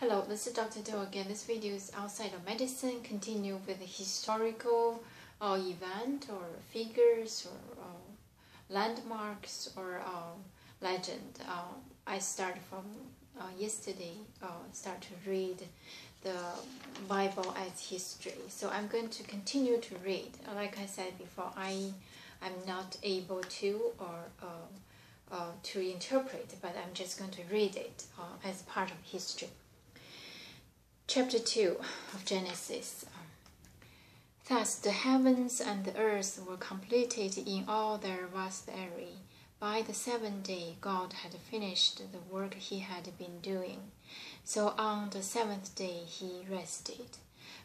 Hello, this is Dr. Do again. This video is outside of medicine. Continue with the historical event or figures or landmarks or legend. I start from yesterday, start to read the Bible as history. So I'm going to continue to read. Like I said before, I'm not able to to interpret, but I'm just going to read it as part of history. Chapter 2 of Genesis. Thus the heavens and the earth were completed in all their vast array. By the seventh day God had finished the work he had been doing. So on the seventh day he rested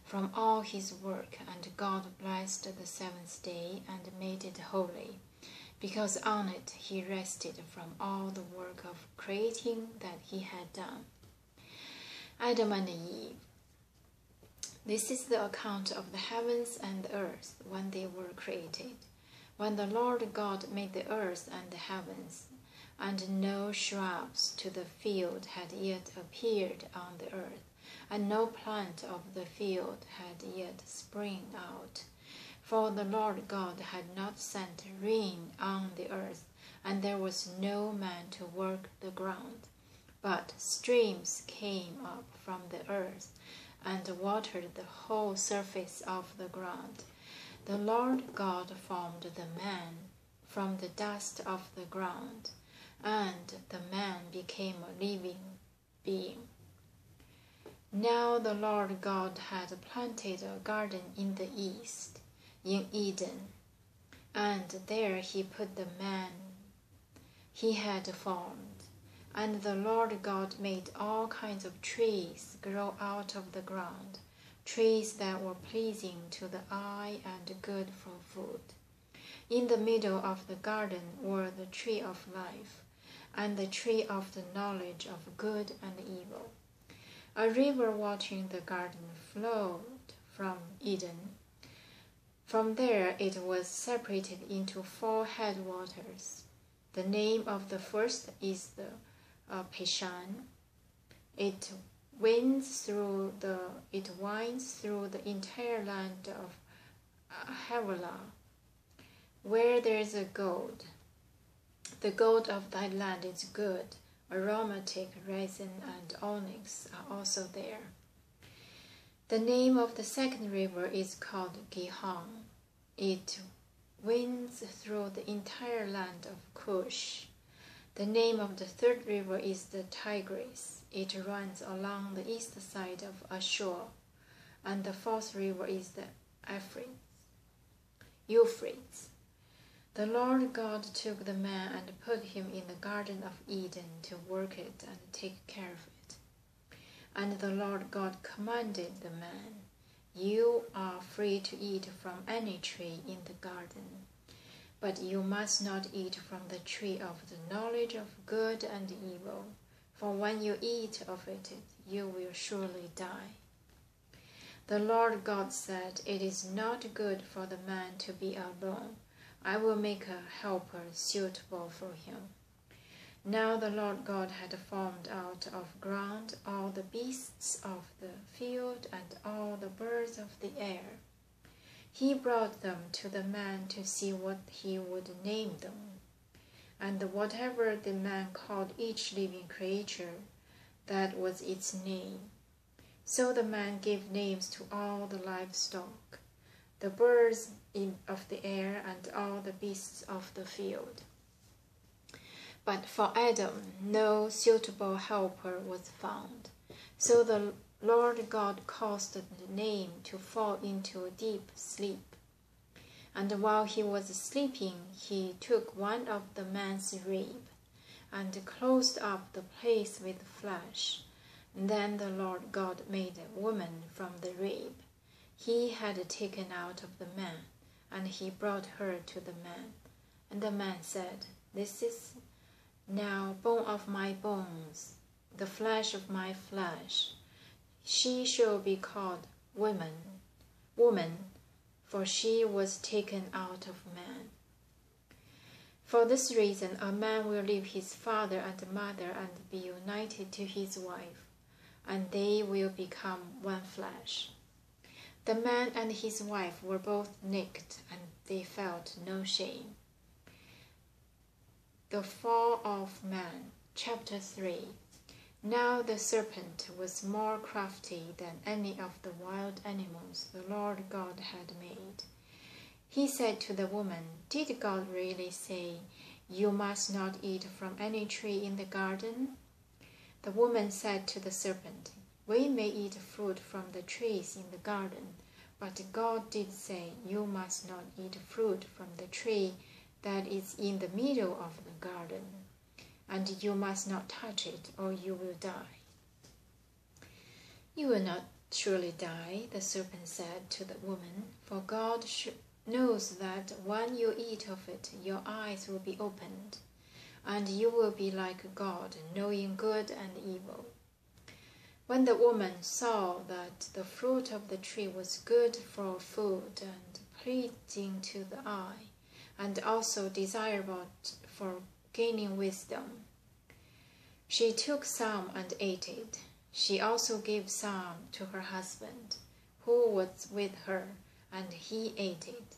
from all his work, and God blessed the seventh day and made it holy, because on it he rested from all the work of creating that he had done. Adam and Eve. This is the account of the heavens and the earth when they were created. When the Lord God made the earth and the heavens, and no shrubs to the field had yet appeared on the earth, and no plant of the field had yet sprung out. For the Lord God had not sent rain on the earth, and there was no man to work the ground. But streams came up from the earth and watered the whole surface of the ground. The Lord God formed the man from the dust of the ground, and the man became a living being. Now the Lord God had planted a garden in the east, in Eden, and there he put the man he had formed. And the Lord God made all kinds of trees grow out of the ground, trees that were pleasing to the eye and good for food. In the middle of the garden were the tree of life, and the tree of the knowledge of good and evil. A river watering the garden flowed from Eden. From there it was separated into 4 headwaters. The name of the first is the Pishon. It winds through the entire land of Havilah, where there is a gold. The gold of that land is good. Aromatic resin and onyx are also there. The name of the second river is called Gihon. It winds through the entire land of Cush. The name of the third river is the Tigris. It runs along the east side of Ashur. And the fourth river is the Euphrates. The Lord God took the man and put him in the Garden of Eden to work it and take care of it. And the Lord God commanded the man, "You are free to eat from any tree in the garden, but you must not eat from the tree of the knowledge of good and evil, for when you eat of it, you will surely die." The Lord God said, "It is not good for the man to be alone. I will make a helper suitable for him." Now the Lord God had formed out of ground all the beasts of the field and all the birds of the air. He brought them to the man to see what he would name them. And whatever the man called each living creature, that was its name. So the man gave names to all the livestock, the birds of the air, and all the beasts of the field. But for Adam no suitable helper was found. So the Lord God caused the name to fall into a deep sleep. And while he was sleeping, he took one of the man's rib and closed up the place with flesh. Then the Lord God made a woman from the rib he had taken out of the man, and he brought her to the man. And the man said, "This is now bone of my bones, the flesh of my flesh. She shall be called woman, for she was taken out of man." For this reason, a man will leave his father and mother and be united to his wife, and they will become one flesh. The man and his wife were both naked, and they felt no shame. The fall of man, chapter 3. Now the serpent was more crafty than any of the wild animals the Lord God had made. He said to the woman, "Did God really say, 'You must not eat from any tree in the garden'?" The woman said to the serpent, "We may eat fruit from the trees in the garden, but God did say, 'You must not eat fruit from the tree that is in the middle of the garden, and you must not touch it, or you will die.'" "You will not surely die," the serpent said to the woman, "for God knows that when you eat of it, your eyes will be opened, and you will be like God, knowing good and evil." When the woman saw that the fruit of the tree was good for food and pleasing to the eye, and also desirable for gaining wisdom, she took some and ate it. She also gave some to her husband, who was with her, and he ate it.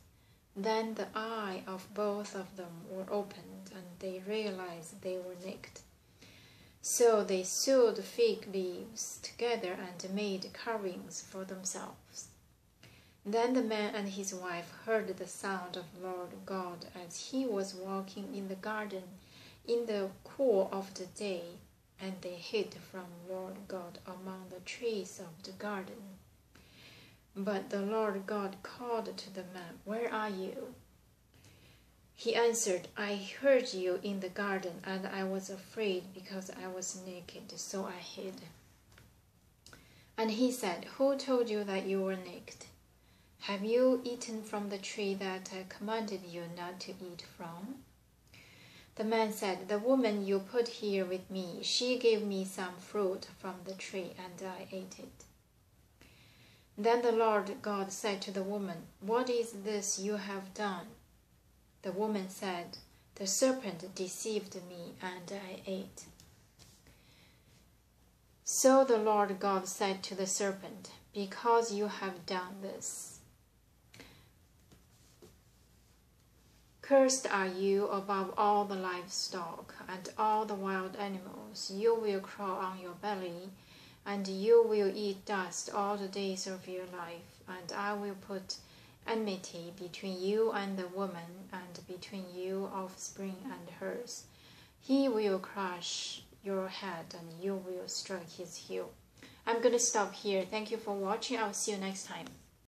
Then the eye of both of them were opened, and they realized they were naked. So they sewed fig leaves together and made coverings for themselves. Then the man and his wife heard the sound of Lord God as he was walking in the garden in the cool of the day, and they hid from Lord God among the trees of the garden. But the Lord God called to the man, "Where are you?" He answered, "I heard you in the garden, and I was afraid because I was naked, so I hid." And he said, "Who told you that you were naked? Have you eaten from the tree that I commanded you not to eat from?" The man said, "The woman you put here with me, she gave me some fruit from the tree, and I ate it." Then the Lord God said to the woman, "What is this you have done?" The woman said, "The serpent deceived me, and I ate." So the Lord God said to the serpent, "Because you have done this, cursed are you above all the livestock and all the wild animals. You will crawl on your belly, and you will eat dust all the days of your life, and I will put enmity between you and the woman, and between your offspring and hers. He will crush your head, and you will strike his heel." I'm going to stop here. Thank you for watching. I'll see you next time.